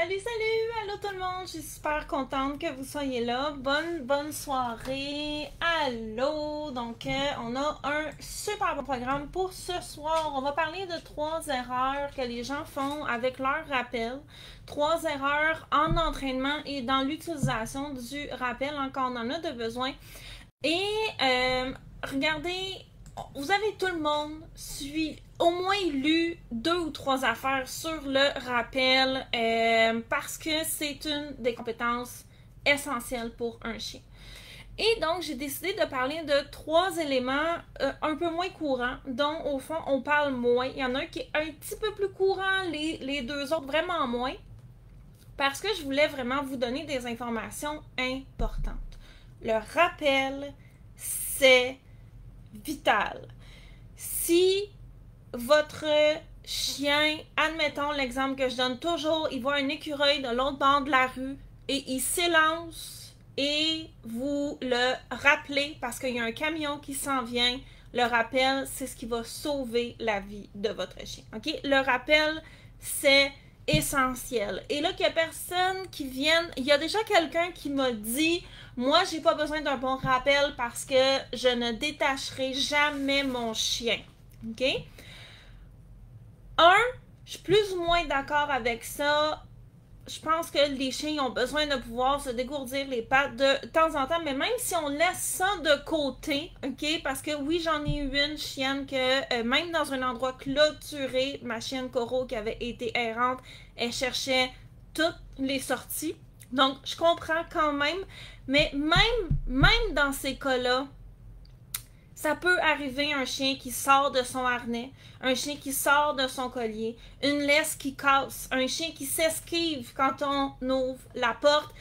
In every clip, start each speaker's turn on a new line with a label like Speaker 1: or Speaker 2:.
Speaker 1: Allô tout le monde, je suis super contente que vous soyez là. Bonne soirée. Allô, donc on a un super bon programme pour ce soir. On va parler de 3 erreurs que les gens font avec leur rappel. 3 erreurs en entraînement et dans l'utilisation du rappel quand on en a de besoin. Et regardez, vous avez tout le monde au moins lu 2 ou 3 affaires sur le rappel parce que c'est une des compétences essentielles pour un chien. Et donc, j'ai décidé de parler de 3 éléments un peu moins courants, dont au fond, on parle moins. Il y en a un qui est un petit peu plus courant, les 2 autres vraiment moins, parce que je voulais vraiment vous donner des informations importantes. Le rappel, c'est vital. Si votre chien, admettons l'exemple que je donne toujours, il voit un écureuil de l'autre bord de la rue et il s'élance et vous le rappelez parce qu'il y a un camion qui s'en vient, le rappel, c'est ce qui va sauver la vie de votre chien. OK? Le rappel, c'est essentiel. Et là, qu'il n'y a personne qui vienne... Il y a déjà quelqu'un qui m'a dit « Moi, j'ai pas besoin d'un bon rappel parce que je ne détacherai jamais mon chien. » OK? Je suis plus ou moins d'accord avec ça. Je pense que les chiens ont besoin de pouvoir se dégourdir les pattes de temps en temps, mais même si on laisse ça de côté, OK? Parce que oui, j'en ai eu une chienne que, même dans un endroit clôturé, ma chienne Coro qui avait été errante, elle cherchait toutes les sorties. Donc, je comprends quand même, mais même dans ces cas-là, ça peut arriver un chien qui sort de son harnais, un chien qui sort de son collier, une laisse qui casse, un chien qui s'esquive quand on ouvre la porte.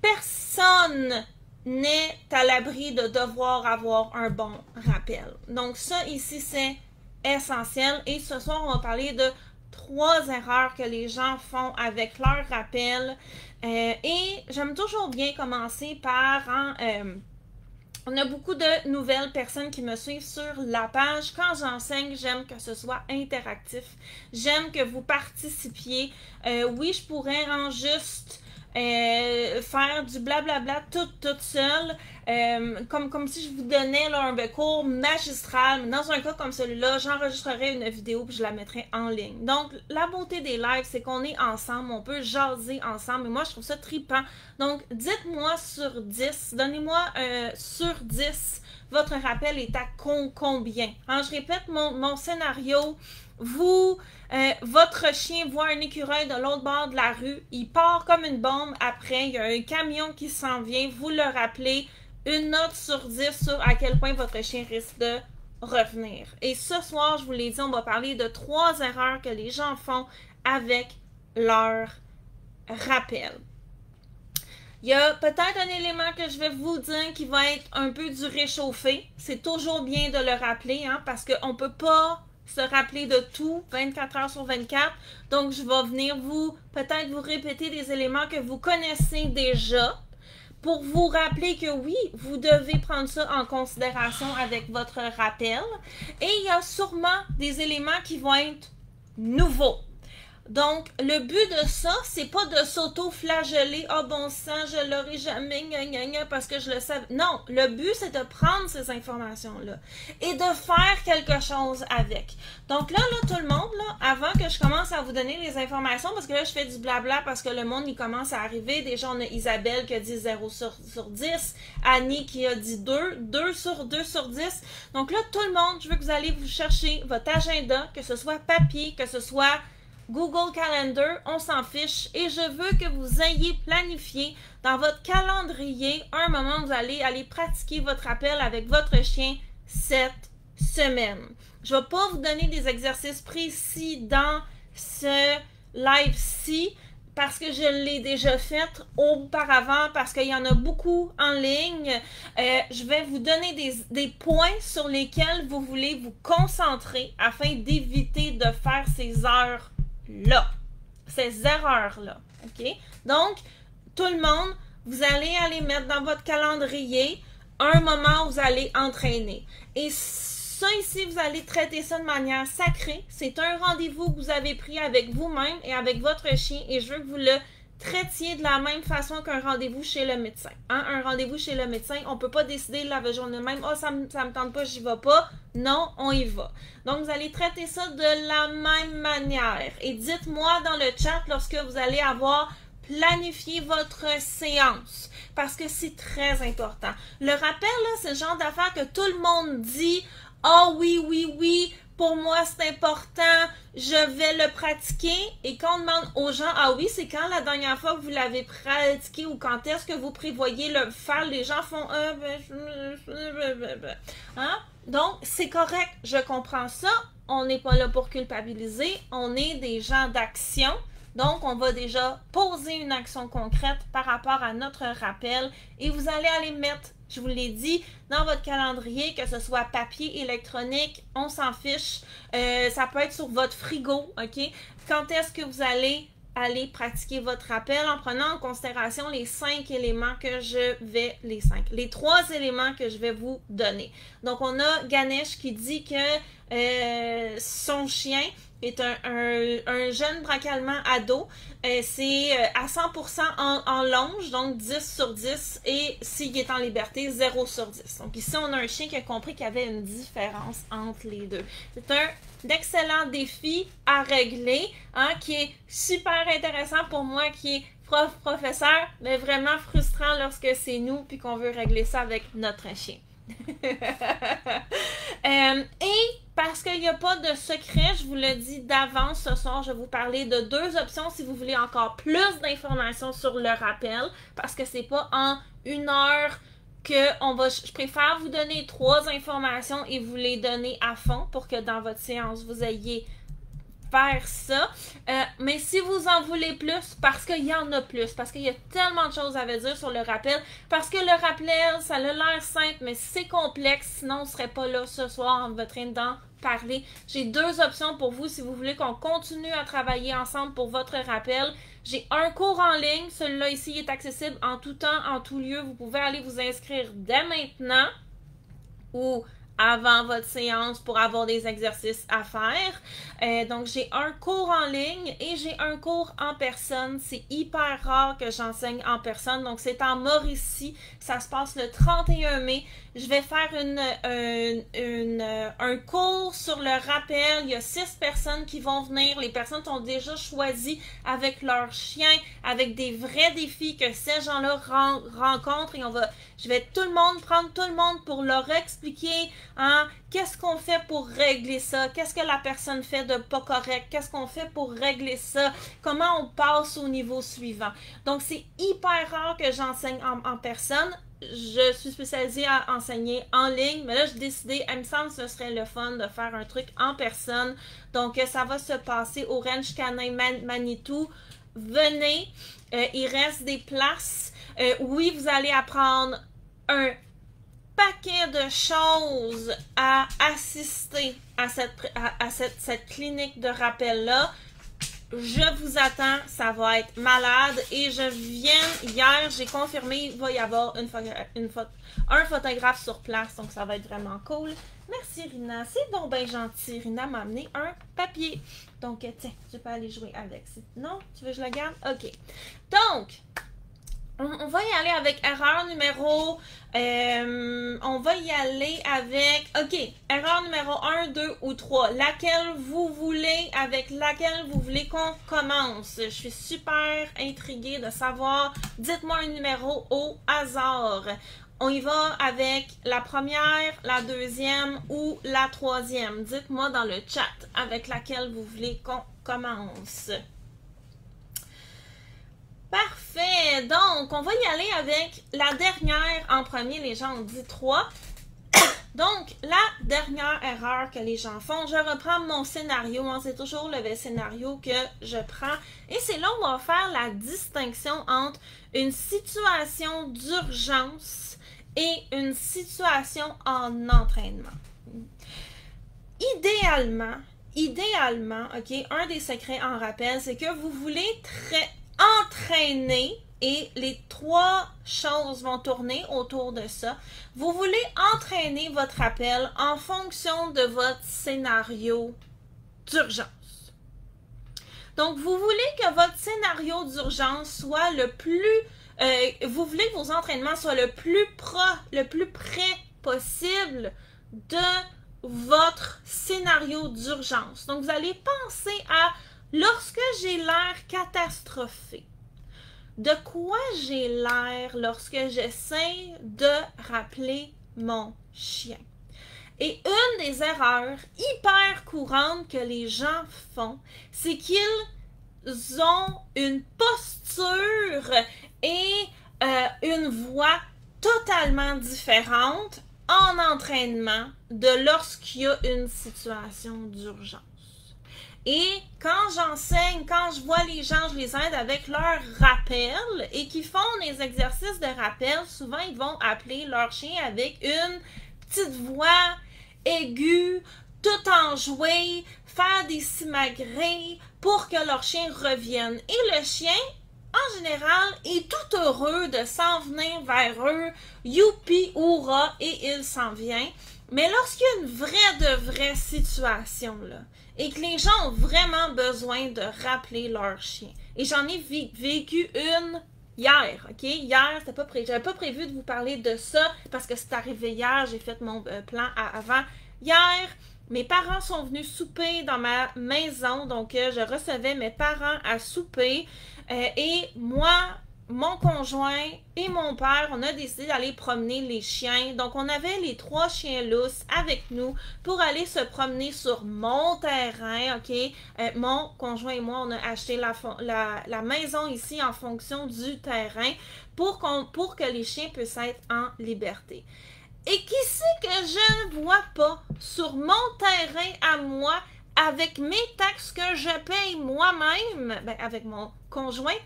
Speaker 1: Personne n'est à l'abri de devoir avoir un bon rappel. Donc ça ici, c'est essentiel. Et ce soir, on va parler de 3 erreurs que les gens font avec leur rappel. Et j'aime toujours bien commencer par... on a beaucoup de nouvelles personnes qui me suivent sur la page. Quand j'enseigne, j'aime que ce soit interactif. J'aime que vous participiez. Oui, je pourrais juste faire du blablabla toute seule. Comme si je vous donnais là, un cours magistral. Mais dans un cas comme celui-là, j'enregistrerais une vidéo et je la mettrais en ligne. Donc, la beauté des lives, c'est qu'on est ensemble. On peut jaser ensemble. Et moi, je trouve ça trippant. Donc, dites-moi sur 10. Donnez-moi sur 10. Votre rappel est à combien? Alors, je répète mon scénario. Votre chien voit un écureuil de l'autre bord de la rue. Il part comme une bombe après. Il y a un camion qui s'en vient. Vous le rappelez. Une note sur 10 sur à quel point votre chien risque de revenir. Et ce soir, je vous l'ai dit, on va parler de 3 erreurs que les gens font avec leur rappel. Il y a peut-être un élément que je vais vous dire qui va être un peu du réchauffé. C'est toujours bien de le rappeler, hein, parce qu'on ne peut pas se rappeler de tout 24 heures sur 24. Donc, je vais venir peut-être vous répéter des éléments que vous connaissez déjà pour vous rappeler que oui, vous devez prendre ça en considération avec votre rappel. Et il y a sûrement des éléments qui vont être nouveaux. Donc, le but de ça, c'est pas de s'auto-flageller. « Ah, bon sang, je l'aurai jamais, parce que je le savais. » Non, le but, c'est de prendre ces informations-là et de faire quelque chose avec. Donc là, tout le monde, là, avant que je commence à vous donner les informations, parce que là, je fais du blabla parce que le monde, il commence à arriver. Déjà, on a Isabelle qui a dit 0 sur 10, Annie qui a dit 2 sur 10. Donc là, tout le monde, je veux que vous allez vous chercher votre agenda, que ce soit papier, que ce soit Google Calendar, on s'en fiche et je veux que vous ayez planifié dans votre calendrier un moment où vous allez aller pratiquer votre rappel avec votre chien cette semaine. Je ne vais pas vous donner des exercices précis dans ce live-ci parce que je l'ai déjà fait auparavant, parce qu'il y en a beaucoup en ligne. Je vais vous donner des points sur lesquels vous voulez vous concentrer afin d'éviter de faire ces ces erreurs-là, OK? Donc, tout le monde, vous allez aller mettre dans votre calendrier un moment où vous allez entraîner. Et Ça ici, vous allez traiter ça de manière sacrée. C'est un rendez-vous que vous avez pris avec vous-même et avec votre chien et je veux que vous le traitiez de la même façon qu'un rendez-vous chez le médecin. Hein? Un rendez-vous chez le médecin, on ne peut pas décider la journée même, oh, ça me tente pas, j'y vais pas. Non, on y va. Donc, vous allez traiter ça de la même manière. Et dites-moi dans le chat lorsque vous allez avoir planifié votre séance. Parce que c'est très important. Le rappel, là, c'est le genre d'affaire que tout le monde dit, oh oui, oui, oui, pour moi, c'est important, je vais le pratiquer. Et quand on demande aux gens, ah oui, c'est quand la dernière fois que vous l'avez pratiqué ou quand est-ce que vous prévoyez le faire, les gens font, hein? Donc, c'est correct, je comprends ça. On n'est pas là pour culpabiliser, on est des gens d'action. Donc, on va déjà poser une action concrète par rapport à notre rappel et vous allez aller mettre, je vous l'ai dit, dans votre calendrier, que ce soit papier, électronique, on s'en fiche. Ça peut être sur votre frigo, OK? Quand est-ce que vous allez pratiquer votre rappel en prenant en considération les 5 éléments que les 3 éléments que je vais vous donner. Donc, on a Ganesh qui dit que son chien est un jeune braque-allemand ado. C'est à 100% en longe, donc 10 sur 10, et s'il est en liberté, 0 sur 10. Donc ici, on a un chien qui a compris qu'il y avait une différence entre les deux. C'est un excellent défi à régler, hein, qui est super intéressant pour moi, qui est professeur, mais vraiment frustrant lorsque c'est nous, puis qu'on veut régler ça avec notre chien. Et parce qu'il n'y a pas de secret, je vous le dis d'avance, ce soir, je vais vous parler de 2 options si vous voulez encore plus d'informations sur le rappel, parce que c'est pas en 1 heure je préfère vous donner 3 informations et vous les donner à fond pour que dans votre séance, vous ayez faire ça. Mais si vous en voulez plus, parce qu'il y en a plus, parce qu'il y a tellement de choses à vous dire sur le rappel, parce que le rappel, ça a l'air simple, mais c'est complexe, sinon on ne serait pas là ce soir en train d'en parler. J'ai 2 options pour vous si vous voulez qu'on continue à travailler ensemble pour votre rappel. J'ai un cours en ligne, celui-là ici est accessible en tout temps, en tout lieu. Vous pouvez aller vous inscrire dès maintenant ou avant votre séance pour avoir des exercices à faire. Donc, j'ai un cours en ligne et j'ai un cours en personne. C'est hyper rare que j'enseigne en personne. Donc, c'est en Mauricie. Ça se passe le 31 mai. Je vais faire un cours sur le rappel. Il y a 6 personnes qui vont venir. Les personnes sont déjà choisies avec leur chien, avec des vrais défis que ces gens-là rencontrent. Et je vais prendre tout le monde pour leur expliquer, hein, qu'est-ce qu'on fait pour régler ça, qu'est-ce que la personne fait de pas correct, qu'est-ce qu'on fait pour régler ça, comment on passe au niveau suivant. Donc, c'est hyper rare que j'enseigne en personne. Je suis spécialisée à enseigner en ligne, mais là, j'ai décidé, il me semble que ce serait le fun de faire un truc en personne. Donc, ça va se passer au Ranch Canin Manitou. Venez, il reste des places. Oui, vous allez apprendre un paquet de choses à assister à cette clinique de rappel-là. Je vous attends, ça va être malade. Et hier, j'ai confirmé, il va y avoir un photographe sur place, donc ça va être vraiment cool. Merci Rina, c'est donc bien gentil. Rina m'a amené un papier. Donc, tiens, je peux aller jouer avec. Non, tu veux que je le garde? Ok. Donc, on va y aller avec erreur numéro... on va y aller avec... OK, erreur numéro 1, 2 ou 3. Avec laquelle vous voulez qu'on commence? Je suis super intriguée de savoir. Dites-moi un numéro au hasard. On y va avec la première, la deuxième ou la troisième. Dites-moi dans le chat avec laquelle vous voulez qu'on commence. Parfait! Donc, on va y aller avec la dernière en premier. Les gens ont dit 3. Donc, la dernière erreur que les gens font, je reprends mon scénario. Hein, c'est toujours le scénario que je prends. Et c'est là où on va faire la distinction entre une situation d'urgence et une situation en entraînement. Idéalement, OK, un des secrets en rappel, c'est que vous voulez entraîner et les 3 choses vont tourner autour de ça. Vous voulez entraîner votre appel en fonction de votre scénario d'urgence. Donc, vous voulez que votre scénario d'urgence soit le plus... vous voulez que vos entraînements soient le plus près possible de votre scénario d'urgence. Donc, vous allez penser à lorsque j'ai l'air catastrophé. De quoi j'ai l'air lorsque j'essaie de rappeler mon chien? Et une des erreurs hyper courantes que les gens font, c'est qu'ils ont une posture et une voix totalement différente en entraînement de lorsqu'il y a une situation d'urgence. Et quand j'enseigne, quand je vois les gens, je les aide avec leur rappel et qui font des exercices de rappel, souvent ils vont appeler leur chien avec une petite voix aiguë, tout enjouée, faire des simagrées pour que leur chien revienne. Et le chien, en général, est tout heureux de s'en venir vers eux, youpi, hurrah, et il s'en vient. Mais lorsqu'il y a une vraie situation, là, et que les gens ont vraiment besoin de rappeler leur chien, et j'en ai vécu une hier, ok? Hier, j'avais pas prévu de vous parler de ça, parce que c'est arrivé hier, j'ai fait mon plan avant. Hier, mes parents sont venus souper dans ma maison, donc je recevais mes parents à souper, et moi, mon conjoint et mon père, on a décidé d'aller promener les chiens. Donc, on avait les 3 chiens lousses avec nous pour aller se promener sur mon terrain, ok? Mon conjoint et moi, on a acheté la maison ici en fonction du terrain pour que les chiens puissent être en liberté. Et qui c'est que je ne vois pas sur mon terrain à moi, avec mes taxes que je paye moi-même, avec mon conjoint?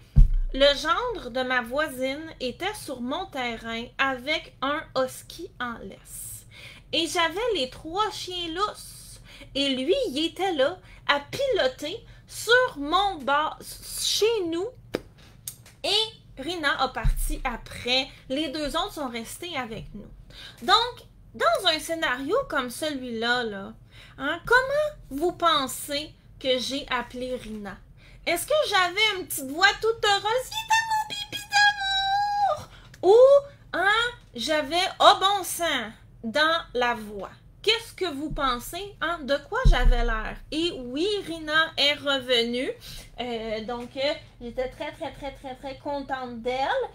Speaker 1: Le gendre de ma voisine était sur mon terrain avec un husky en laisse. Et j'avais les 3 chiens lousses. Et lui, il était là à piloter sur mon bord, chez nous. Et Rina a parti après. Les 2 autres sont restés avec nous. Donc, dans un scénario comme celui-là, comment vous pensez que j'ai appelé Rina? Est-ce que j'avais une petite voix toute heureuse? Il est dans mon pipi d'amour! Ou, j'avais oh bon sang dans la voix? Qu'est-ce que vous pensez? De quoi j'avais l'air? Et oui, Rina est revenue. Donc, j'étais très contente d'elle.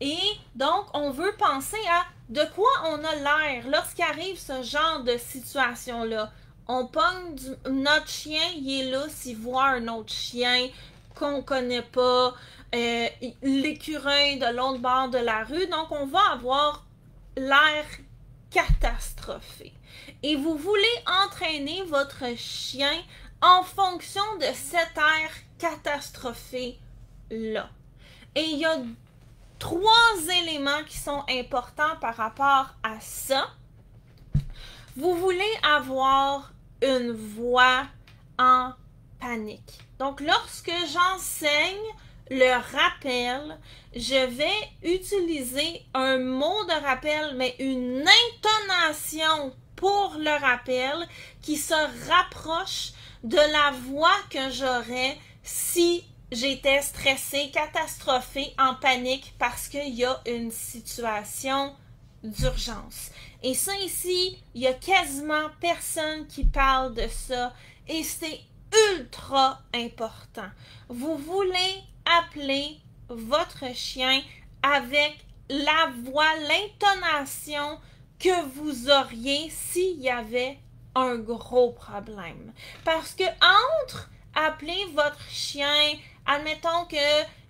Speaker 1: Et donc, on veut penser à de quoi on a l'air lorsqu'arrive ce genre de situation-là. On pogne notre chien, il est là, s'il voit un autre chien qu'on connaît pas, l'écureuil de l'autre bord de la rue, donc on va avoir l'air catastrophé. Et vous voulez entraîner votre chien en fonction de cet air catastrophé-là. Et il y a 3 éléments qui sont importants par rapport à ça. Vous voulez avoir une voix en panique. Donc, lorsque j'enseigne le rappel, je vais utiliser un mot de rappel, mais une intonation pour le rappel qui se rapproche de la voix que j'aurais si j'étais stressée, catastrophée, en panique parce qu'il y a une situation d'urgence. Et ça ici, il y a quasiment personne qui parle de ça et c'est ultra important. Vous voulez appeler votre chien avec la voix, l'intonation que vous auriez s'il y avait un gros problème. Parce que entre appeler votre chien, admettons que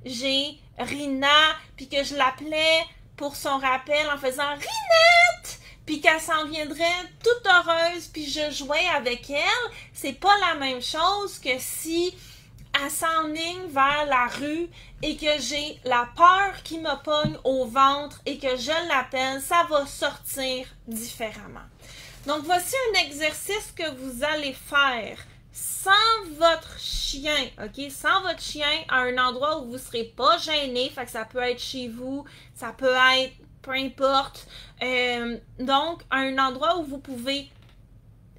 Speaker 1: j'ai Rina, puis que je l'appelais pour son rappel en faisant « Rinette », puis qu'elle s'en viendrait toute heureuse, puis je jouais avec elle, c'est pas la même chose que si elle s'enligne vers la rue et que j'ai la peur qui me pogne au ventre et que je l'appelle, ça va sortir différemment. Donc, voici un exercice que vous allez faire sans votre chien, ok? Sans votre chien à un endroit où vous ne serez pas gêné, fait que ça peut être chez vous, ça peut être peu importe. Donc, un endroit où vous pouvez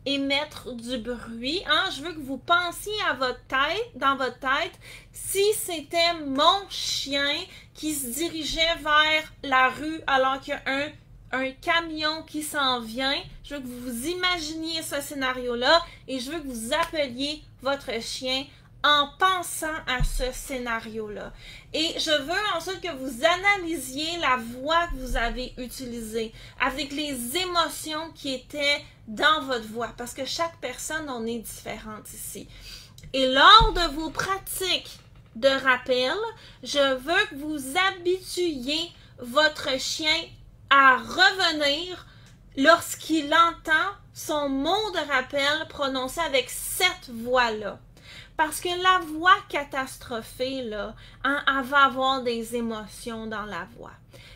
Speaker 1: émettre du bruit. Hein? Je veux que vous pensiez à votre tête, dans votre tête, si c'était mon chien qui se dirigeait vers la rue alors qu'il y a un camion qui s'en vient. Je veux que vous vous imaginiez ce scénario-là et je veux que vous appeliez votre chien en pensant à ce scénario-là. Et je veux ensuite que vous analysiez la voix que vous avez utilisée avec les émotions qui étaient dans votre voix, parce que chaque personne en est différente ici. Et lors de vos pratiques de rappel, je veux que vous habituiez votre chien à revenir lorsqu'il entend son mot de rappel prononcé avec cette voix-là. Parce que la voix catastrophée, là, hein, elle va avoir des émotions dans la voix.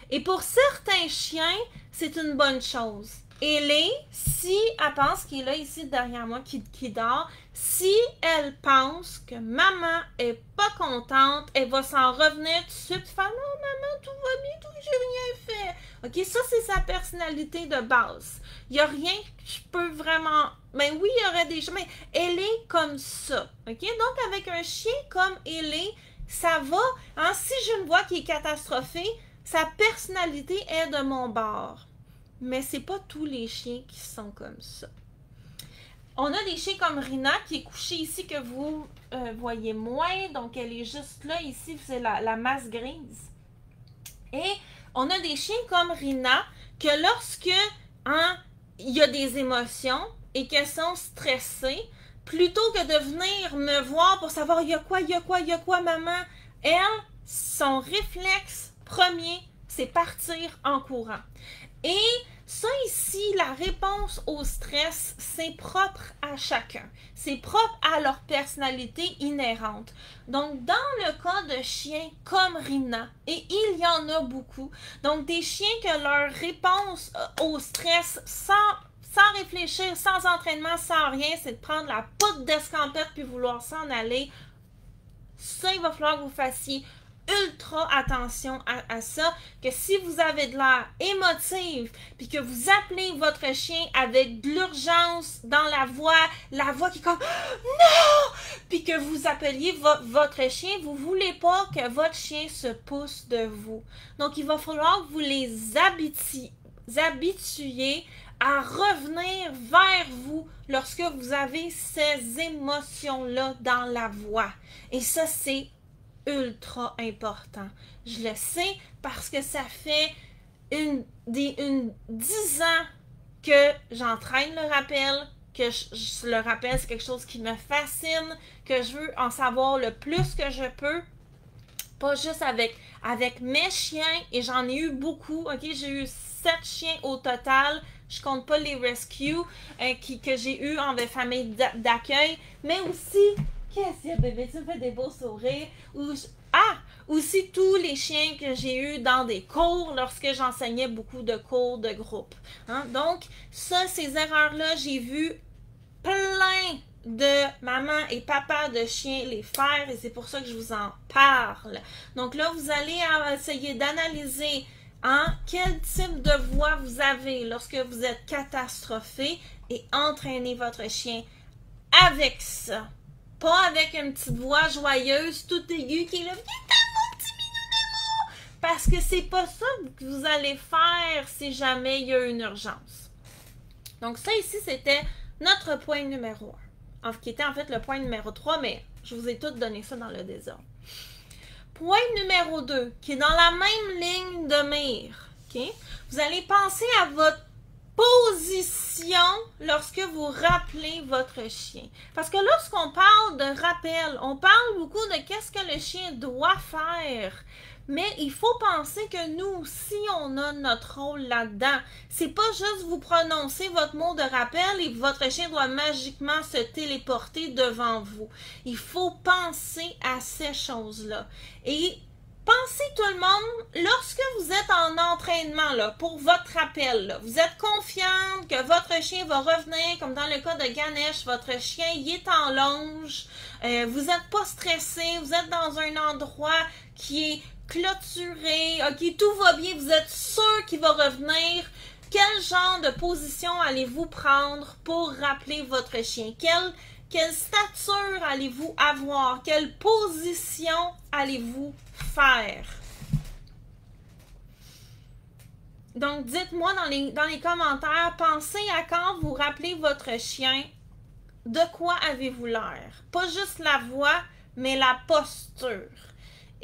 Speaker 1: Et pour certains chiens, c'est une bonne chose. Ellie, si elle pense qu'il est là ici derrière moi, qui dort, si elle pense que maman est pas contente, elle va s'en revenir tout de suite, faire non maman, tout va bien, tout, j'ai rien fait. Ok, ça c'est sa personnalité de base. Il y a rien que je peux vraiment. Ben oui, il y aurait des choses, mais elle est comme ça. Ok, donc avec un chien comme Ellie, ça va. Hein, si j'ai une voix qui est catastrophée, sa personnalité est de mon bord. Mais c'est pas tous les chiens qui sont comme ça. On a des chiens comme Rina qui est couchée ici que vous voyez moins. Donc, elle est juste là, ici, c'est la masse grise. Et on a des chiens comme Rina que lorsque hein, il y a des émotions et qu'elles sont stressées, plutôt que de venir me voir pour savoir il y a quoi, maman, elle, son réflexe premier, c'est partir en courant. Et ça ici, la réponse au stress, c'est propre à chacun. C'est propre à leur personnalité inhérente. Donc, dans le cas de chiens comme Rina, et il y en a beaucoup, donc des chiens que leur réponse au stress sans réfléchir, sans entraînement, sans rien, c'est de prendre la poudre d'escampette puis vouloir s'en aller, ça, il va falloir que vous fassiez ultra attention à ça, que si vous avez de l'air émotive, puis que vous appelez votre chien avec de l'urgence dans la voix qui est comme non, puis que vous appeliez votre chien, vous voulez pas que votre chien se pousse de vous. Donc il va falloir que vous les habituiez à revenir vers vous lorsque vous avez ces émotions-là dans la voix. Et ça, c'est ultra important. Je le sais parce que ça fait 10 ans que j'entraîne le rappel, que le rappel, c'est quelque chose qui me fascine, que je veux en savoir le plus que je peux. Pas juste avec mes chiens, et j'en ai eu beaucoup, ok? J'ai eu 7 chiens au total. Je compte pas les rescues que j'ai eu en famille d'accueil, mais aussi, qu'est-ce qu'il y a, bébé? Tu me fais des beaux sourires. Aussi tous les chiens que j'ai eus dans des cours lorsque j'enseignais beaucoup de cours de groupe. Hein? Donc, ça, ces erreurs-là, j'ai vu plein de mamans et papas de chiens les faire et c'est pour ça que je vous en parle. Donc là, vous allez essayer d'analyser quel type de voix vous avez lorsque vous êtes catastrophé et entraîner votre chien avec ça. Pas avec une petite voix joyeuse, toute aiguë qui est là, viens dans mon petit minou. Parce que c'est pas ça que vous allez faire si jamais il y a une urgence. Donc ça ici, c'était notre point numéro 1. Qui était en fait le point numéro 3, mais je vous ai tout donné ça dans le désordre. Point numéro 2, qui est dans la même ligne de mire. Okay? Vous allez penser à votre position lorsque vous rappelez votre chien. Parce que lorsqu'on parle de rappel, on parle beaucoup de qu'est-ce que le chien doit faire. Mais il faut penser que nous aussi, on a notre rôle là-dedans. C'est pas juste vous prononcer votre mot de rappel et votre chien doit magiquement se téléporter devant vous. Il faut penser à ces choses-là. Et pensez tout le monde, lorsque vous êtes en entraînement là, pour votre rappel, là, vous êtes confiante que votre chien va revenir, comme dans le cas de Ganesh, votre chien il est en longe, vous n'êtes pas stressé, vous êtes dans un endroit qui est clôturé, ok, tout va bien, vous êtes sûr qu'il va revenir. Quel genre de position allez-vous prendre pour rappeler votre chien? Quelle stature allez-vous avoir? Quelle position allez-vous faire? Donc, dites-moi dans les commentaires, pensez à quand vous rappelez votre chien, de quoi avez-vous l'air? Pas juste la voix, mais la posture.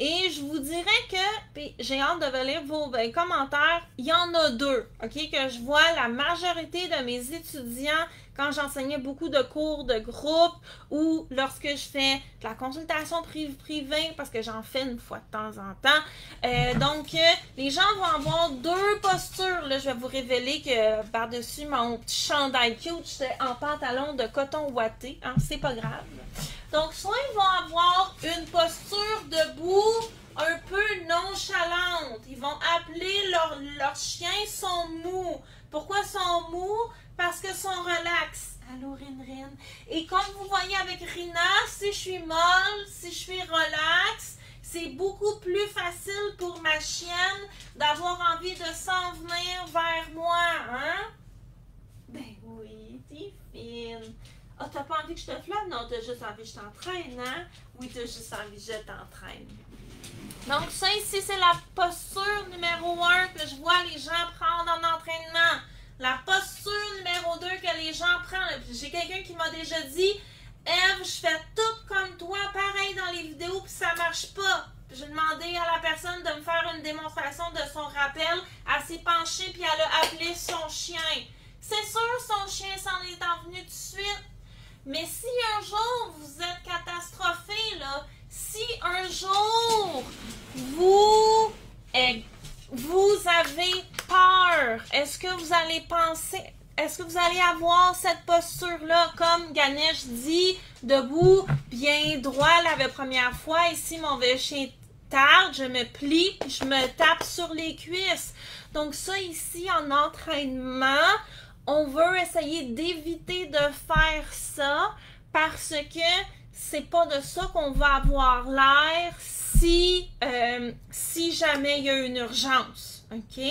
Speaker 1: Et je vous dirais que, j'ai hâte de lire vos commentaires, il y en a deux, ok, que je vois la majorité de mes étudiants quand j'enseignais beaucoup de cours de groupe ou lorsque je fais de la consultation privée, parce que j'en fais une fois de temps en temps. Donc, les gens vont avoir deux postures. Là, je vais vous révéler que par-dessus mon petit chandail cute, j'étais en pantalon de coton ouaté. Hein, c'est pas grave. Donc, soit ils vont avoir une posture debout un peu nonchalante. Ils vont appeler leurs chiens sont mous. Pourquoi sont mous? Parce que sont relax. Allô, Rin. Et comme vous voyez avec Rina, si je suis molle, si je suis relax, c'est beaucoup plus facile pour ma chienne d'avoir envie de s'en venir vers moi, hein? Ben oui, t'es fine. Ah, oh, t'as pas envie que je te flatte? Non, t'as juste envie que je t'entraîne, hein? Oui, t'as juste envie que je t'entraîne. Donc, ça ici, c'est la posture numéro 1 que je vois les gens prendre en entraînement. La posture numéro 2 que les gens prennent. J'ai quelqu'un qui m'a déjà dit, Ève, je fais tout comme toi, pareil dans les vidéos, puis ça marche pas. J'ai demandé à la personne de me faire une démonstration de son rappel. Elle s'est penchée, puis elle a appelé son chien. C'est sûr, son chien s'en est envenu tout de suite. Mais si un jour vous êtes catastrophé, là, si un jour vous avez peur, est-ce que vous allez penser, est-ce que vous allez avoir cette posture-là, comme Ganesh dit, debout, bien droit la première fois, ici mon vieux chien tarde, je me plie, puis je me tape sur les cuisses. Donc ça ici, en entraînement, on veut essayer d'éviter de faire ça parce que c'est pas de ça qu'on va avoir l'air si jamais il y a une urgence. OK?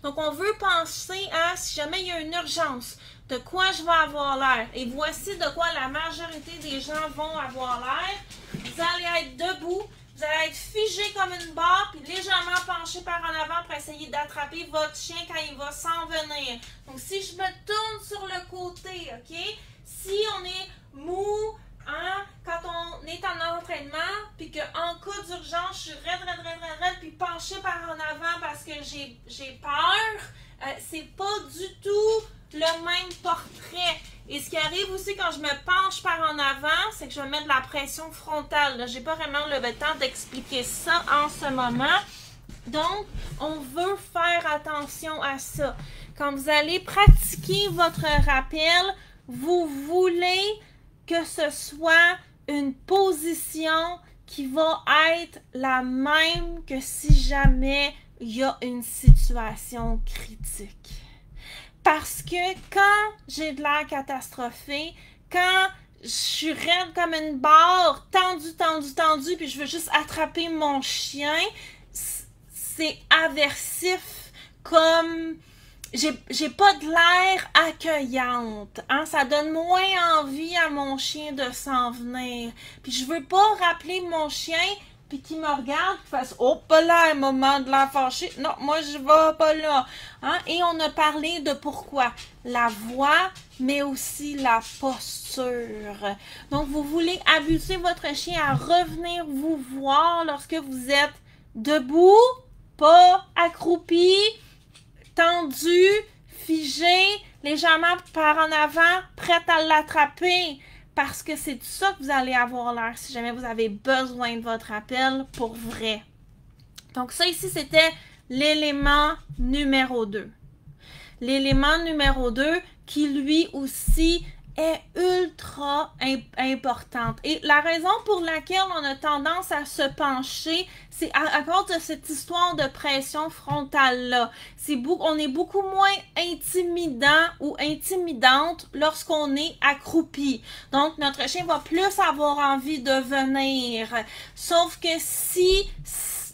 Speaker 1: Donc, on veut penser à si jamais il y a une urgence, de quoi je vais avoir l'air. Et voici de quoi la majorité des gens vont avoir l'air. Vous allez être debout. Vous allez être figé comme une barre, puis légèrement penché par en avant pour essayer d'attraper votre chien quand il va s'en venir. Donc, si je me tourne sur le côté, OK? Si on est mou, hein, quand on est en entraînement, puis qu'en cas d'urgence, je suis raide, puis penché par en avant parce que j'ai peur, c'est pas du tout le même portrait. Et ce qui arrive aussi quand je me penche par en avant, c'est que je vais mettre de la pression frontale. Je n'ai pas vraiment le temps d'expliquer ça en ce moment. Donc, on veut faire attention à ça. Quand vous allez pratiquer votre rappel, vous voulez que ce soit une position qui va être la même que si jamais il y a une situation critique. Parce que quand j'ai de l'air catastrophé, quand je suis raide comme une barre, tendue, puis je veux juste attraper mon chien, c'est aversif comme... J'ai pas de l'air accueillante, hein? Ça donne moins envie à mon chien de s'en venir. Puis je veux pas rappeler mon chien, puis qu'il me regarde, qu'il fasse « Oh, pas là, un moment de l'air fâché. Non, moi, je vais pas là. Hein? » Et on a parlé de pourquoi. La voix, mais aussi la posture. Donc, vous voulez abuser votre chien à revenir vous voir lorsque vous êtes debout, pas accroupi, tendu, figé, légèrement par en avant, prête à l'attraper. Parce que c'est tout ça que vous allez avoir l'air si jamais vous avez besoin de votre appel pour vrai. Donc ça ici, c'était l'élément numéro 2. L'élément numéro 2 qui lui aussi est ultra importante. Et la raison pour laquelle on a tendance à se pencher, c'est à cause de cette histoire de pression frontale-là. On est beaucoup moins intimidant ou intimidante lorsqu'on est accroupi. Donc, notre chien va plus avoir envie de venir. Sauf que si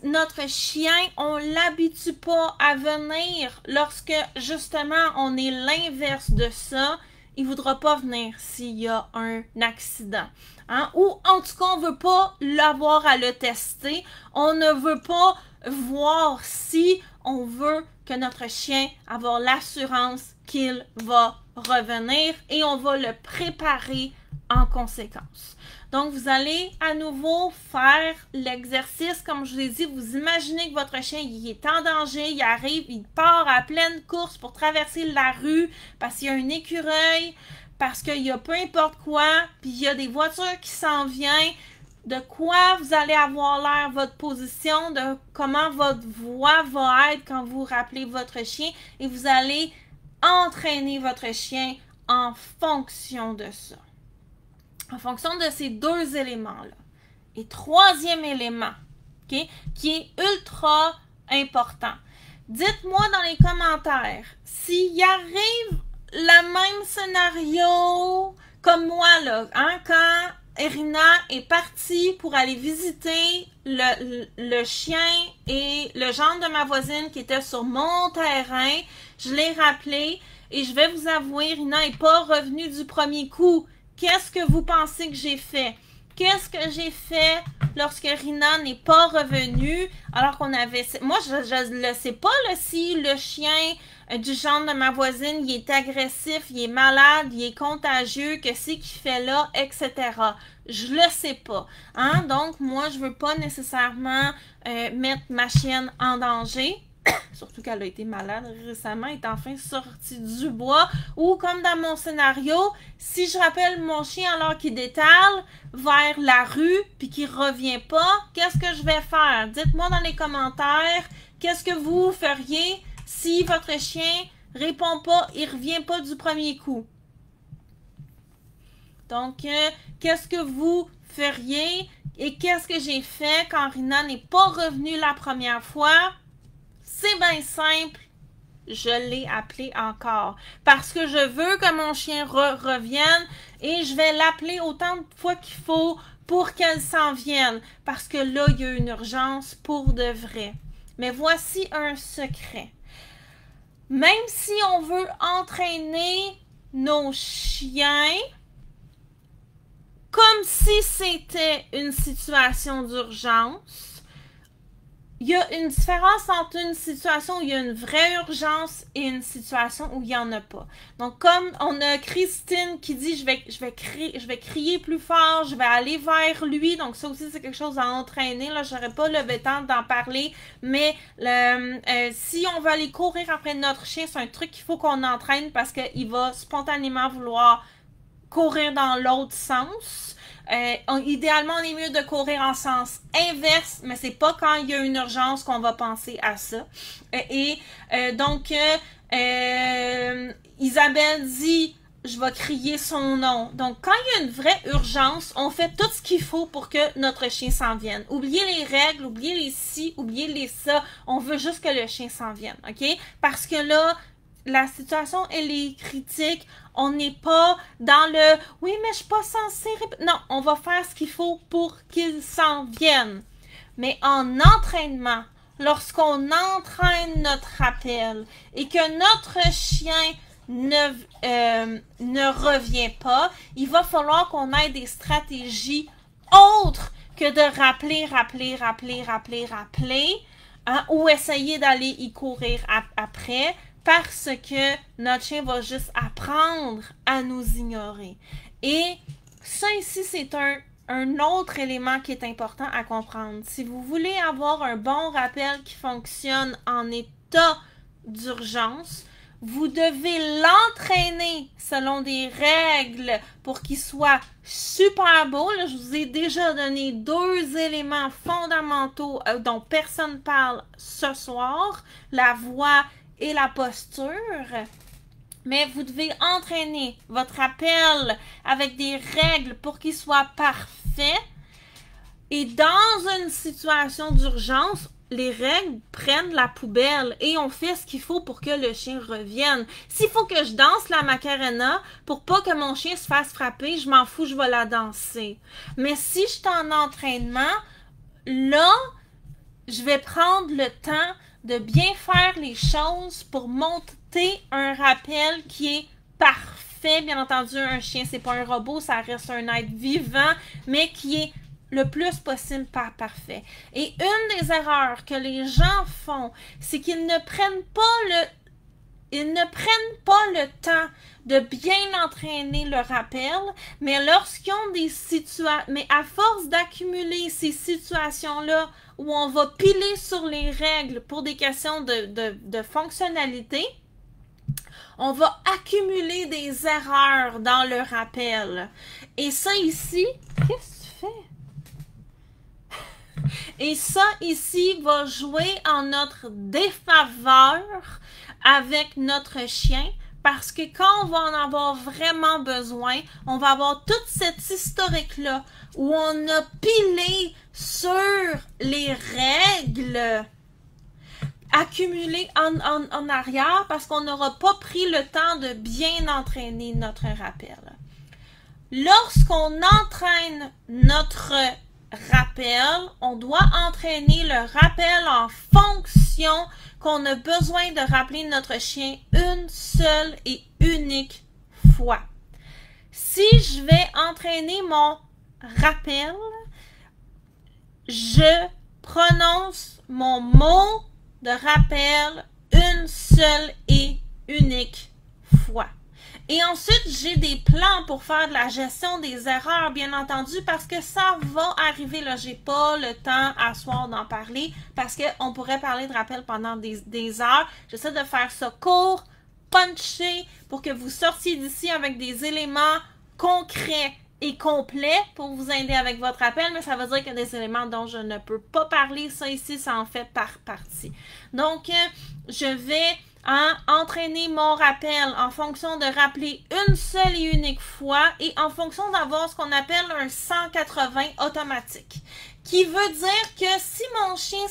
Speaker 1: notre chien, on l'habitue pas à venir lorsque, justement, on est l'inverse de ça, il voudra pas venir s'il y a un accident. Hein? Ou, en tout cas, on veut pas l'avoir à le tester. On ne veut pas voir si on veut que notre chien avoir l'assurance qu'il va revenir et on va le préparer en conséquence. Donc, vous allez à nouveau faire l'exercice. Comme je vous ai dit, vous imaginez que votre chien il est en danger, il arrive, il part à pleine course pour traverser la rue parce qu'il y a un écureuil, parce qu'il y a peu importe quoi, puis il y a des voitures qui s'en viennent. De quoi vous allez avoir l'air, votre position, de comment votre voix va être quand vous rappelez votre chien et vous allez entraîner votre chien en fonction de ça. En fonction de ces deux éléments-là. Et troisième élément, okay, qui est ultra important. Dites-moi dans les commentaires s'il y arrive le même scénario comme moi, là, hein, quand Irina est partie pour aller visiter le chien et le gendre de ma voisine qui était sur mon terrain. Je l'ai rappelé et je vais vous avouer, Irina n'est pas revenue du premier coup. Qu'est-ce que vous pensez que j'ai fait? Qu'est-ce que j'ai fait lorsque Rina n'est pas revenue alors qu'on avait... Moi, je ne sais pas là, si le chien du genre de ma voisine, il est agressif, il est malade, il est contagieux, que c'est qu'il fait là, etc. Je le sais pas. Hein? Donc, moi, je veux pas nécessairement mettre ma chienne en danger. Surtout qu'elle a été malade récemment, est enfin sortie du bois. Ou comme dans mon scénario, si je rappelle mon chien alors qu'il détale vers la rue puis qu'il revient pas, qu'est-ce que je vais faire? Dites-moi dans les commentaires, qu'est-ce que vous feriez si votre chien répond pas, il revient pas du premier coup? Donc, qu'est-ce que vous feriez et qu'est-ce que j'ai fait quand Rina n'est pas revenue la première fois? C'est bien simple, je l'ai appelé encore. Parce que je veux que mon chien revienne et je vais l'appeler autant de fois qu'il faut pour qu'elle s'en vienne. Parce que là, il y a une urgence pour de vrai. Mais voici un secret. Même si on veut entraîner nos chiens comme si c'était une situation d'urgence, il y a une différence entre une situation où il y a une vraie urgence et une situation où il n'y en a pas. Donc, comme on a Christine qui dit je vais crier plus fort, je vais aller vers lui. Donc, ça aussi, c'est quelque chose à entraîner. Là, j'aurais pas le temps d'en parler. Mais si on veut aller courir après notre chien, c'est un truc qu'il faut qu'on entraîne parce qu'il va spontanément vouloir courir dans l'autre sens. Idéalement, on est mieux de courir en sens inverse, mais c'est pas quand il y a une urgence qu'on va penser à ça. Donc, Isabelle dit « Je vais crier son nom ». Donc, quand il y a une vraie urgence, on fait tout ce qu'il faut pour que notre chien s'en vienne. Oubliez les règles, oubliez les ci, oubliez les ça. On veut juste que le chien s'en vienne, OK? Parce que là, la situation, elle est critique. On n'est pas dans le « oui, mais je suis pas censée... » Non, on va faire ce qu'il faut pour qu'il s'en vienne. Mais en entraînement, lorsqu'on entraîne notre rappel et que notre chien ne revient pas, il va falloir qu'on ait des stratégies autres que de rappeler, hein, ou essayer d'aller y courir après. Parce que notre chien va juste apprendre à nous ignorer. Et ça ici, c'est un autre élément qui est important à comprendre. Si vous voulez avoir un bon rappel qui fonctionne en état d'urgence, vous devez l'entraîner selon des règles pour qu'il soit super beau. Là, je vous ai déjà donné 2 éléments fondamentaux dont personne ne parle ce soir. La voix et la posture. Mais vous devez entraîner votre rappel avec des règles pour qu'il soit parfait. Et dans une situation d'urgence, les règles prennent la poubelle et on fait ce qu'il faut pour que le chien revienne. S'il faut que je danse la Macarena pour pas que mon chien se fasse frapper, je m'en fous, je vais la danser. Mais si je suis en entraînement, là, je vais prendre le temps de bien faire les choses pour monter un rappel qui est parfait. Bien entendu, un chien, c'est pas un robot, ça reste un être vivant, mais qui est le plus possible parfait. Et une des erreurs que les gens font, c'est qu'ils ne prennent pas le temps de bien entraîner le rappel, mais lorsqu'ils ont des situations, mais à force d'accumuler ces situations-là où on va piler sur les règles pour des questions de fonctionnalité, on va accumuler des erreurs dans le rappel. Et ça ici, qu'est-ce que tu fais? Et ça ici va jouer en notre défaveur avec notre chien parce que quand on va en avoir vraiment besoin, on va avoir toute cette historique-là où on a pilé sur les règles accumulées en arrière parce qu'on n'aura pas pris le temps de bien entraîner notre rappel. Lorsqu'on entraîne notre rappel, on doit entraîner le rappel en fonction qu'on a besoin de rappeler notre chien une seule et unique fois. Si je vais entraîner mon rappel, je prononce mon mot de rappel une seule et unique fois. Et ensuite, j'ai des plans pour faire de la gestion des erreurs, bien entendu, parce que ça va arriver. Là, j'ai pas le temps à soir d'en parler, parce qu'on pourrait parler de rappel pendant des heures. J'essaie de faire ça court, punché, pour que vous sortiez d'ici avec des éléments concrets et complets pour vous aider avec votre rappel, mais ça veut dire qu'il y a des éléments dont je ne peux pas parler. Ça ici, ça en fait partie. Donc, je vais entraîner mon rappel en fonction de rappeler une seule et unique fois et en fonction d'avoir ce qu'on appelle un 180 automatique. Qui veut dire que si mon chien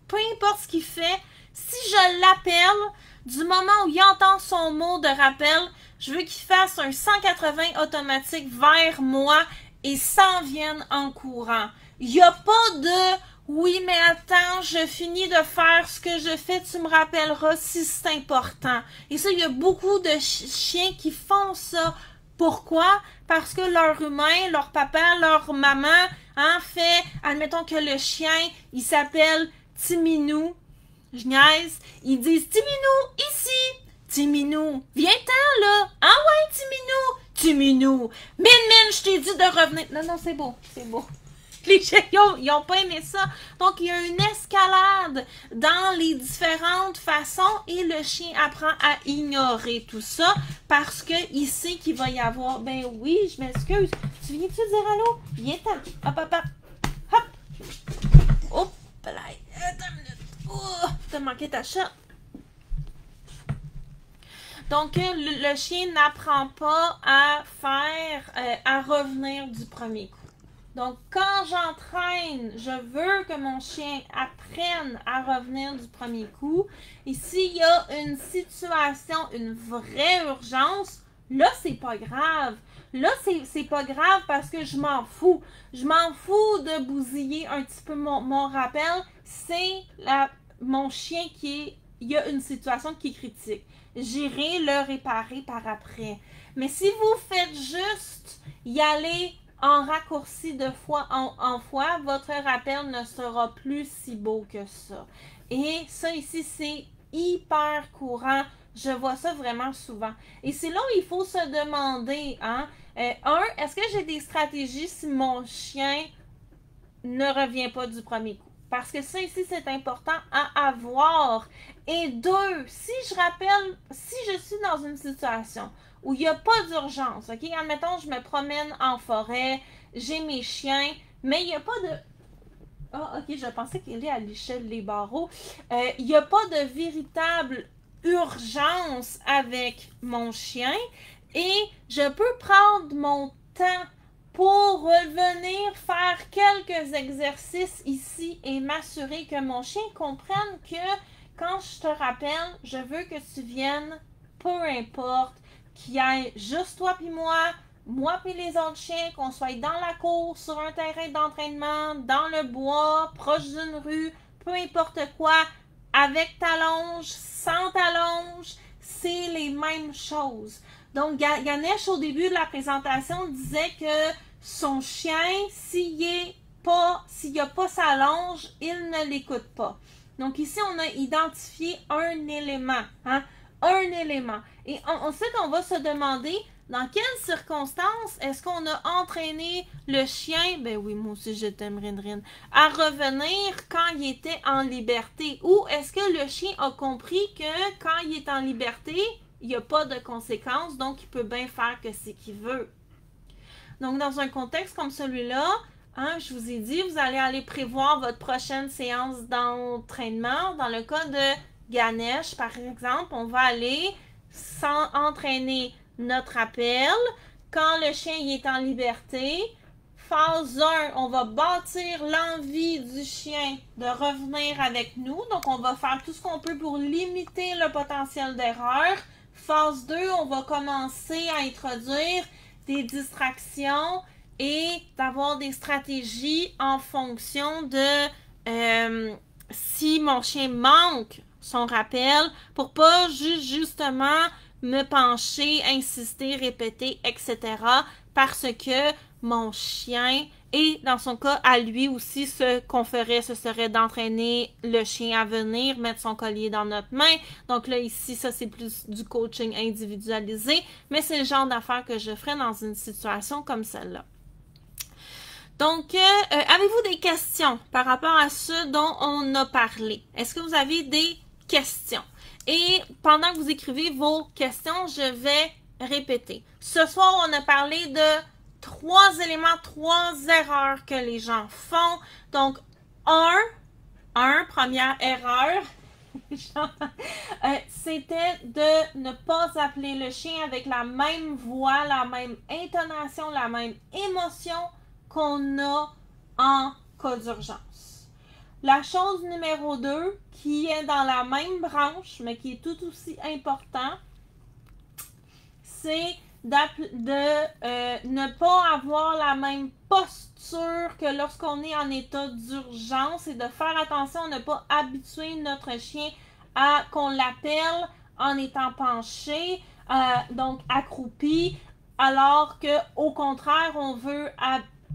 Speaker 1: peu importe ce qu'il fait, si je l'appelle, du moment où il entend son mot de rappel, je veux qu'il fasse un 180 automatique vers moi et s'en vienne en courant. Il n'y a pas de « oui, mais attends, je finis de faire ce que je fais, tu me rappelleras si c'est important. » Et ça, il y a beaucoup de chiens qui font ça. Pourquoi? Parce que leur humain, leur papa, leur maman, fait, admettons que le chien, il s'appelle Timinou. Je niaise. Ils disent « Timinou, ici! » « Timinou, viens-t'en, là! Ah ouais, Timinou! Timinou! Min, je t'ai dit de revenir! » Non, c'est beau, c'est beau. Les chiens, ils ont pas aimé ça. Donc, il y a une escalade dans les différentes façons et le chien apprend à ignorer tout ça parce qu'il sait qu'il va y avoir... Ben oui, je m'excuse. Tu viens-tu dire allô? Viens-t'en. Hop, hop, hop. Hop. Hop là. Attends une minute. Oh, t'as manqué ta shot. Donc, le chien n'apprend pas à à revenir du premier coup. Donc, quand j'entraîne, je veux que mon chien apprenne à revenir du premier coup. Et s'il y a une situation, une vraie urgence, là, c'est pas grave. Là, c'est pas grave parce que je m'en fous. Je m'en fous de bousiller un petit peu mon rappel. C'est mon chien il y a une situation qui est critique. J'irai le réparer par après. Mais si vous faites juste y aller en raccourci de fois en fois, votre rappel ne sera plus si beau que ça. Et ça ici, c'est hyper courant. Je vois ça vraiment souvent. Et c'est là où il faut se demander, est-ce que j'ai des stratégies si mon chien ne revient pas du premier coup? Parce que ça ici, c'est important à avoir. Et deux, si je suis dans une situation où il n'y a pas d'urgence, ok? Admettons, je me promène en forêt, j'ai mes chiens, mais il n'y a pas de... Ah, ok, je pensais qu'il est à l'échelle des barreaux. Il n'y a pas de véritable urgence avec mon chien et je peux prendre mon temps pour revenir faire quelques exercices ici et m'assurer que mon chien comprenne que quand je te rappelle, je veux que tu viennes, peu importe, qu'il y ait juste toi puis moi puis les autres chiens, qu'on soit dans la cour, sur un terrain d'entraînement, dans le bois, proche d'une rue, peu importe quoi, avec ta longe, sans ta longe, c'est les mêmes choses. Donc, Ganesh, au début de la présentation, disait que son chien, s'il n'y a pas sa longe, il ne l'écoute pas. Donc, ici, on a identifié un élément. Hein? Un élément. Et ensuite, on va se demander dans quelles circonstances est-ce qu'on a entraîné le chien, ben oui, moi aussi je t'aime, Rin, à revenir quand il était en liberté? Ou est-ce que le chien a compris que quand il est en liberté, il n'y a pas de conséquences, donc il peut bien faire que c'est qu'il veut? Donc, dans un contexte comme celui-là, hein, je vous ai dit, vous allez aller prévoir votre prochaine séance d'entraînement. Dans le cas de Ganesh, par exemple, on va aller entraîner notre appel. Quand le chien il est en liberté, phase 1, on va bâtir l'envie du chien de revenir avec nous. Donc, on va faire tout ce qu'on peut pour limiter le potentiel d'erreur. Phase 2, on va commencer à introduire des distractions et d'avoir des stratégies en fonction de si mon chien manque son rappel pour pas justement me pencher, insister, répéter, etc. parce que mon chien, et dans son cas, à lui aussi, ce qu'on ferait, ce serait d'entraîner le chien à venir, mettre son collier dans notre main. Donc là, ici, ça, c'est plus du coaching individualisé, mais c'est le genre d'affaires que je ferais dans une situation comme celle-là. Donc, avez-vous des questions par rapport à ce dont on a parlé? Est-ce que vous avez des questions? Et pendant que vous écrivez vos questions, je vais répéter. Ce soir, on a parlé de 3 éléments, 3 erreurs que les gens font. Donc, première erreur, c'était de ne pas appeler le chien avec la même voix, la même intonation, la même émotion qu'on a en cas d'urgence. La chose numéro 2, qui est dans la même branche, mais qui est tout aussi important, c'est de ne pas avoir la même posture que lorsqu'on est en état d'urgence et de faire attention à ne pas habituer notre chien à qu'on l'appelle en étant penché, donc accroupi, alors que au contraire, on veut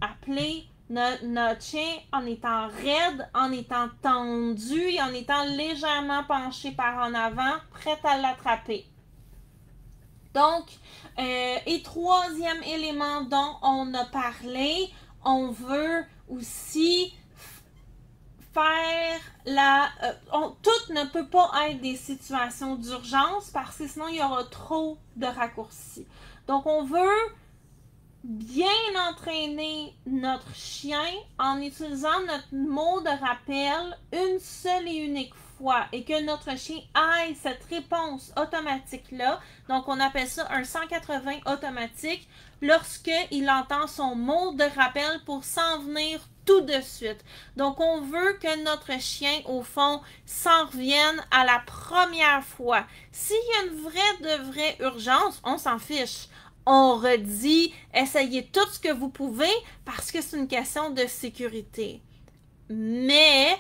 Speaker 1: appeler notre chien en étant raide, en étant tendu et en étant légèrement penché par en avant, prêt à l'attraper. Donc, et troisième élément dont on a parlé, on veut aussi faire tout ne peut pas être des situations d'urgence parce que sinon il y aura trop de raccourcis. Donc, on veut bien entraîner notre chien en utilisant notre mot de rappel une seule et unique fois et que notre chien ait cette réponse automatique-là. Donc, on appelle ça un 180 automatique lorsqu'il entend son mot de rappel pour s'en venir tout de suite. Donc, on veut que notre chien, au fond, s'en revienne à la première fois. S'il y a une vraie urgence, on s'en fiche. On redit, essayez tout ce que vous pouvez parce que c'est une question de sécurité. Mais,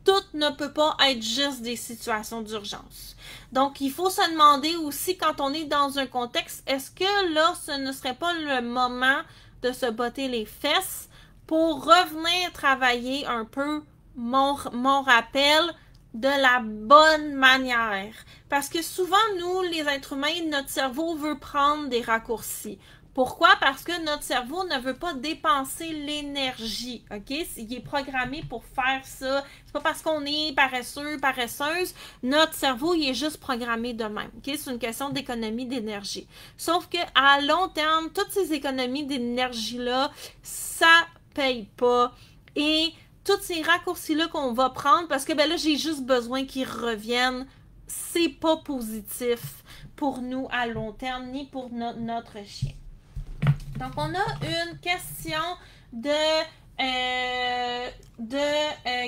Speaker 1: tout ne peut pas être juste des situations d'urgence. Donc, il faut se demander aussi quand on est dans un contexte, est-ce que là, ce ne serait pas le moment de se botter les fesses pour revenir travailler un peu mon rappel de la bonne manière. Parce que souvent, nous, les êtres humains, notre cerveau veut prendre des raccourcis. Pourquoi? Parce que notre cerveau ne veut pas dépenser l'énergie, OK? Il est programmé pour faire ça. C'est pas parce qu'on est paresseux, paresseuse. Notre cerveau, il est juste programmé de même, OK? C'est une question d'économie d'énergie. Sauf que à long terme, toutes ces économies d'énergie-là, ça paye pas. Et tous ces raccourcis-là qu'on va prendre, parce que ben là, j'ai juste besoin qu'ils reviennent, c'est pas positif pour nous à long terme, ni pour notre chien. Donc, on a une question de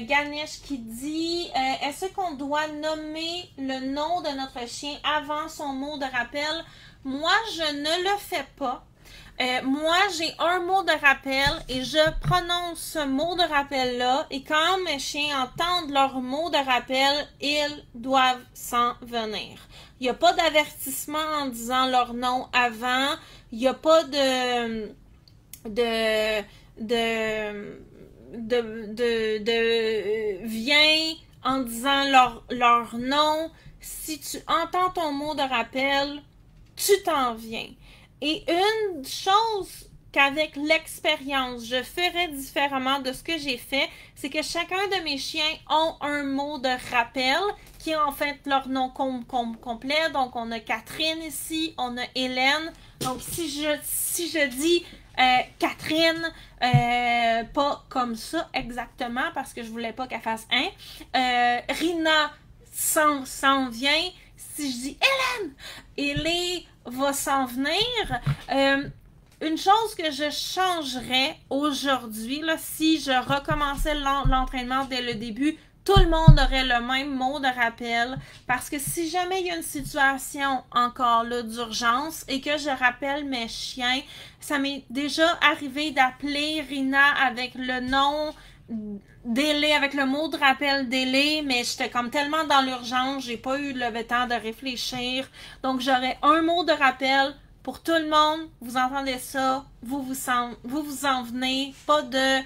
Speaker 1: Ganesh qui dit est-ce qu'on doit nommer le nom de notre chien avant son mot de rappel? Moi, je ne le fais pas. Moi, j'ai un mot de rappel et je prononce ce mot de rappel-là, et quand mes chiens entendent leur mot de rappel, ils doivent s'en venir. Il n'y a pas d'avertissement en disant leur nom avant. Il n'y a pas de viens en disant leur nom. Si tu entends ton mot de rappel, tu t'en viens. Et une chose qu'avec l'expérience, je ferais différemment de ce que j'ai fait, c'est que chacun de mes chiens ont un mot de rappel qui est en fait leur nom complet. Donc, on a Catherine ici, on a Hélène. Donc, si je dis Catherine, pas comme ça exactement parce que je voulais pas qu'elle fasse un. Rina s'en vient. Si je dis Hélène, Hélé va s'en venir. Une chose que je changerais aujourd'hui, là, si je recommençais l'entraînement dès le début, tout le monde aurait le même mot de rappel, parce que si jamais il y a une situation encore là d'urgence et que je rappelle mes chiens, ça m'est déjà arrivé d'appeler Rina avec le nom d'Hélé, avec le mot de rappel d'Hélé, mais j'étais comme tellement dans l'urgence, j'ai pas eu le temps de réfléchir. Donc j'aurais un mot de rappel pour tout le monde. Vous entendez ça, vous vous en venez, pas de...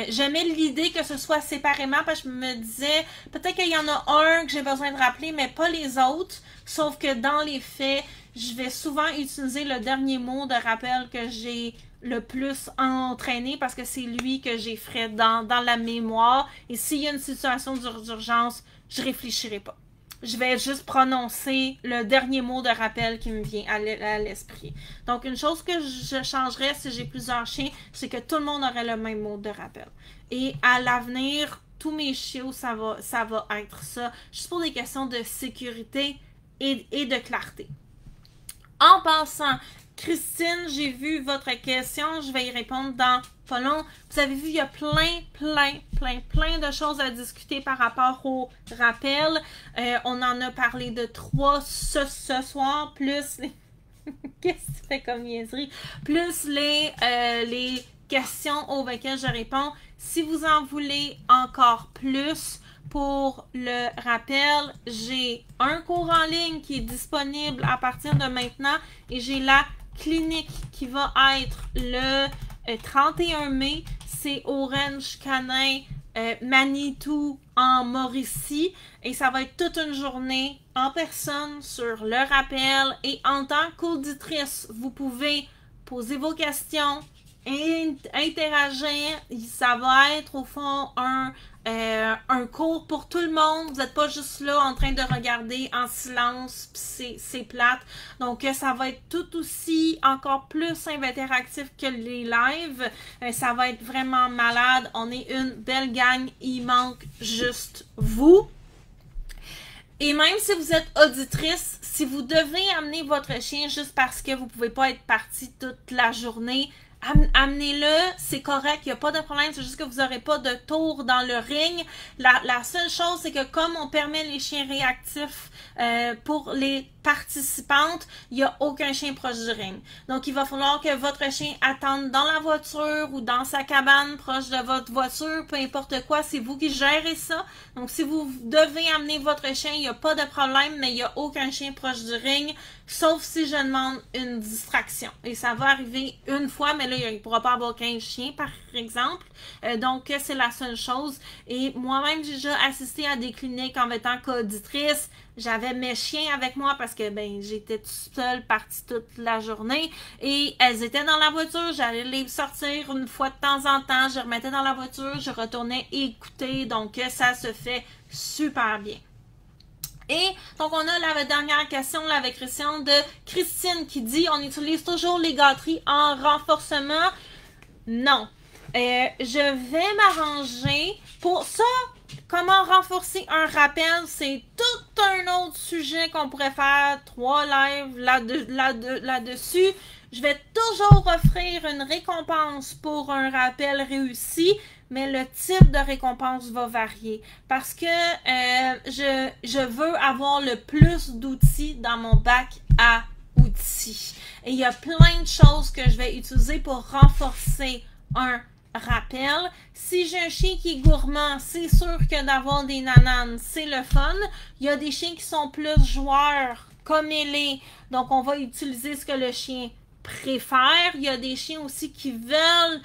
Speaker 1: J'aimais l'idée que ce soit séparément, parce que je me disais, peut-être qu'il y en a un que j'ai besoin de rappeler, mais pas les autres. Sauf que dans les faits, je vais souvent utiliser le dernier mot de rappel que j'ai le plus entraîné, parce que c'est lui que j'ai frais dans la mémoire. Et s'il y a une situation d'urgence, je réfléchirai pas. Je vais juste prononcer le dernier mot de rappel qui me vient à l'esprit. Donc, une chose que je changerais si j'ai plusieurs chiens, c'est que tout le monde aurait le même mot de rappel. Et à l'avenir, tous mes chiots, ça va être ça. Juste pour des questions de sécurité et de clarté. En passant, Christine, j'ai vu votre question. Je vais y répondre dans pas long. Vous avez vu, il y a plein de choses à discuter par rapport au rappel. On en a parlé de 3 ce soir, plus les... Qu'est-ce que tu fais comme niaiserie? Plus les questions auxquelles je réponds. Si vous en voulez encore plus pour le rappel, j'ai un cours en ligne qui est disponible à partir de maintenant, et j'ai la clinique qui va être le 31 mai. C'est Orange Canin Manitou en Mauricie, et ça va être toute une journée en personne sur le rappel, et en tant qu'auditrice, vous pouvez poser vos questions, interagir. Ça va être au fond un cours pour tout le monde. Vous n'êtes pas juste là en train de regarder en silence, c'est plate. Donc ça va être tout aussi encore plus interactif que les lives. Ça va être vraiment malade. On est une belle gang. Il manque juste vous. Et même si vous êtes auditrice, si vous devez amener votre chien juste parce que vous ne pouvez pas être parti toute la journée, amenez-le, c'est correct, il n'y a pas de problème, c'est juste que vous n'aurez pas de tour dans le ring. La seule chose, c'est que comme on permet les chiens réactifs pour les participantes, il n'y a aucun chien proche du ring. Donc, il va falloir que votre chien attende dans la voiture ou dans sa cabane proche de votre voiture, peu importe quoi, c'est vous qui gérez ça. Donc, si vous devez amener votre chien, il n'y a pas de problème, mais il n'y a aucun chien proche du ring, sauf si je demande une distraction. Et ça va arriver une fois, mais là, il ne pourra pas avoir 15 chiens, par exemple. Donc, c'est la seule chose. Et moi-même, j'ai déjà assisté à des cliniques en étant qu'auditrice. J'avais mes chiens avec moi parce que j'étais toute seule, partie toute la journée. Et elles étaient dans la voiture. J'allais les sortir une fois de temps en temps. Je remettais dans la voiture. Je retournais écouter. Donc, ça se fait super bien. Et donc, on a la dernière question là, avec Christine qui dit « On utilise toujours les gâteries en renforcement? » Non. Je vais m'arranger comment renforcer un rappel, c'est tout un autre sujet qu'on pourrait faire 3 lives là-dessus. Je vais toujours offrir une récompense pour un rappel réussi, mais le type de récompense va varier parce que je veux avoir le plus d'outils dans mon bac à outils. Et il y a plein de choses que je vais utiliser pour renforcer un rappel. Si j'ai un chien qui est gourmand, c'est sûr que d'avoir des nananes, c'est le fun. Il y a des chiens qui sont plus joueurs, comme Ellie, donc on va utiliser ce que le chien préfère. Il y a des chiens aussi qui veulent,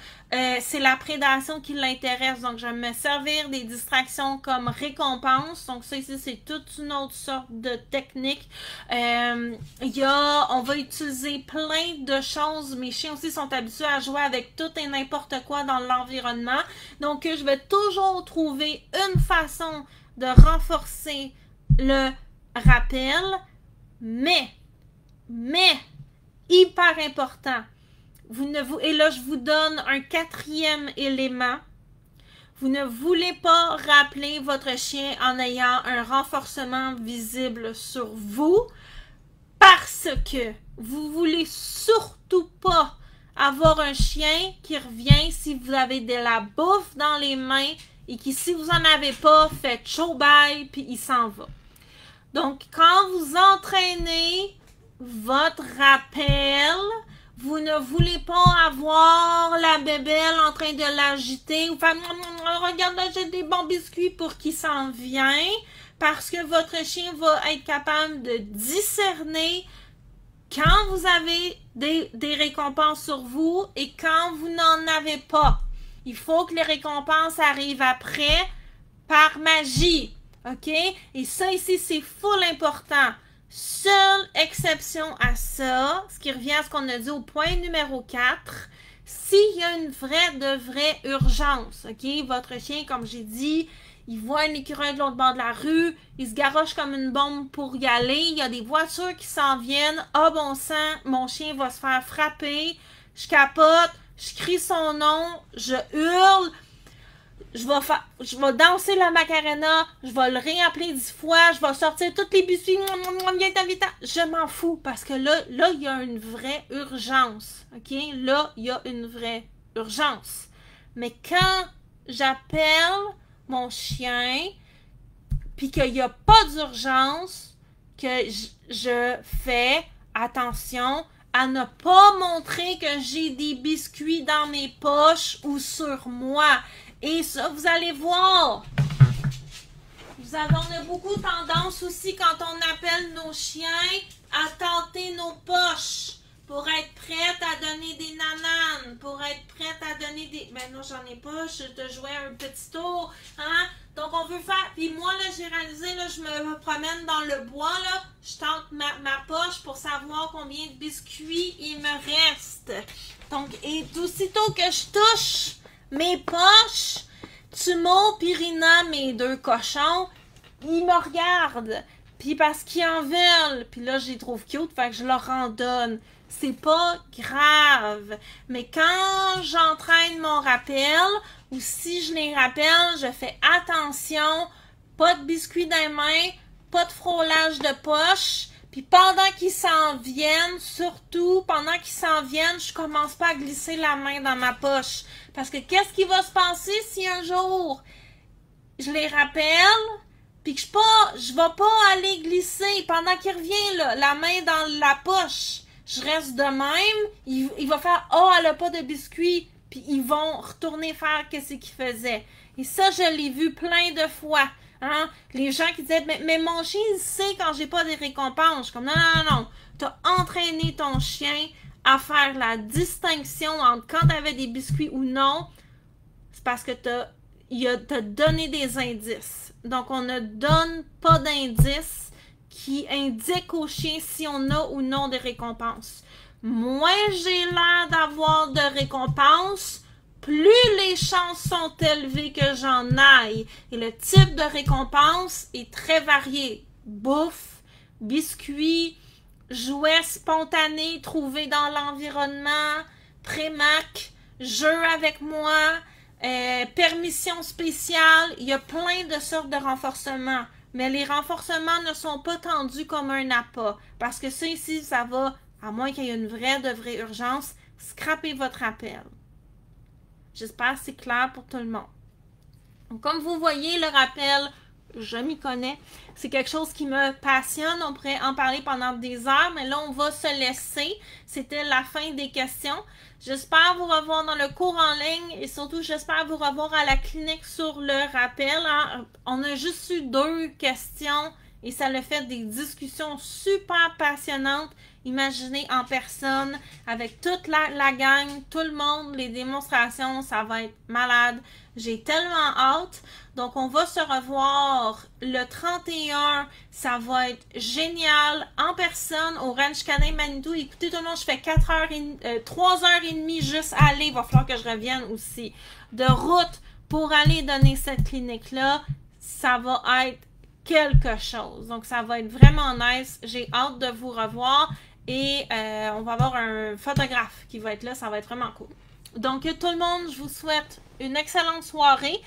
Speaker 1: c'est la prédation qui l'intéresse, donc je vais me servir des distractions comme récompense. Donc ça ici, c'est toute une autre sorte de technique. On va utiliser plein de choses. Mes chiens aussi sont habitués à jouer avec tout et n'importe quoi dans l'environnement. Donc je vais toujours trouver une façon de renforcer le rappel, mais hyper important. Et là, je vous donne un 4e élément. Vous ne voulez pas rappeler votre chien en ayant un renforcement visible sur vous parce que vous voulez surtout pas avoir un chien qui revient si vous avez de la bouffe dans les mains et qui, si vous en avez pas, fait ciao bye puis il s'en va. Donc, quand vous entraînez votre rappel, vous ne voulez pas avoir la bébelle en train de l'agiter ou faire regarde là, j'ai des bons biscuits pour qu'il s'en vienne parce que votre chien va être capable de discerner quand vous avez des récompenses sur vous et quand vous n'en avez pas. Il faut que les récompenses arrivent après par magie. OK? Et ça ici, c'est full important. Seule exception à ça, ce qui revient à ce qu'on a dit au point numéro 4, s'il y a une vraie urgence, OK? Votre chien, comme j'ai dit, il voit un écureuil de l'autre bord de la rue, il se garoche comme une bombe pour y aller, il y a des voitures qui s'en viennent, ah bon sang, mon chien va se faire frapper, je capote, je crie son nom, je hurle, je vais danser la Macarena, je vais le réappeler 10 fois, je vais sortir toutes les biscuits, je m'en fous, parce que là, il y a une vraie urgence, OK? Là, il y a une vraie urgence. Mais quand j'appelle mon chien, puis qu'il n'y a pas d'urgence, que je fais attention à ne pas montrer que j'ai des biscuits dans mes poches ou sur moi. Et ça, vous allez voir, on a beaucoup tendance aussi quand on appelle nos chiens à tenter nos poches pour être prête à donner des nananes, pour être prête à donner des... Ben non, j'en ai pas, je te jouais un petit tour, hein? Donc, on veut faire... Puis moi, là, j'ai réalisé, là, je me promène dans le bois, là, je tente ma poche pour savoir combien de biscuits il me reste. Donc, et aussitôt que je touche mes poches, Tumo, Pirina, mes 2 cochons, ils me regardent. Puis parce qu'ils en veulent. Puis là, je les trouve cute, fait que je leur en donne. C'est pas grave. Mais quand j'entraîne mon rappel, ou si je les rappelle, je fais attention. Pas de biscuits dans les mains, pas de frôlage de poche. Puis pendant qu'ils s'en viennent, surtout pendant qu'ils s'en viennent, je commence pas à glisser la main dans ma poche. Parce que qu'est-ce qui va se passer si un jour je les rappelle, puis que je vais pas aller glisser pendant qu'il revient là, la main dans la poche. Je reste de même, il va faire « Oh, elle a pas de biscuits », puis ils vont retourner faire ce qu'ils faisaient. Et ça, je l'ai vu plein de fois. Hein? Les gens qui disaient mais mon chien il sait quand j'ai pas des récompenses. Je suis comme non. T'as entraîné ton chien à faire la distinction entre quand t'avais des biscuits ou non. C'est parce que t'as donné des indices. Donc on ne donne pas d'indices qui indiquent au chien si on a ou non des récompenses. Moins j'ai l'air d'avoir de récompenses, plus les chances sont élevées que j'en aille. Et le type de récompense est très varié. Bouffe, biscuits, jouets spontanés trouvés dans l'environnement, prémac, jeu avec moi, permission spéciale, il y a plein de sortes de renforcements. Mais les renforcements ne sont pas tendus comme un appât. Parce que ça ici, ça va, à moins qu'il y ait une vraie urgence, scraper votre appel. J'espère que c'est clair pour tout le monde. Donc, comme vous voyez, le rappel, je m'y connais. C'est quelque chose qui me passionne. On pourrait en parler pendant des heures, mais là, on va se laisser. C'était la fin des questions. J'espère vous revoir dans le cours en ligne et surtout, j'espère vous revoir à la clinique sur le rappel. Hein. On a juste eu 2 questions et ça a fait des discussions super passionnantes. Imaginez en personne, avec toute la gang, tout le monde, les démonstrations, ça va être malade. J'ai tellement hâte. Donc, on va se revoir le 31. Ça va être génial en personne au Ranch Canin Manitou. Écoutez, tout le monde, je fais 3h30 juste à aller. Il va falloir que je revienne aussi de route pour aller donner cette clinique-là. Ça va être quelque chose. Donc, ça va être vraiment nice. J'ai hâte de vous revoir. Et on va avoir un photographe qui va être là. Ça va être vraiment cool. Donc, tout le monde, je vous souhaite une excellente soirée.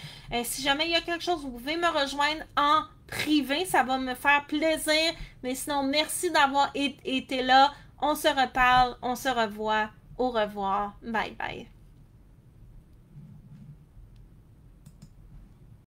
Speaker 1: Si jamais il y a quelque chose, vous pouvez me rejoindre en privé. Ça va me faire plaisir. Mais sinon, merci d'avoir été là. On se reparle, on se revoit. Au revoir. Bye bye.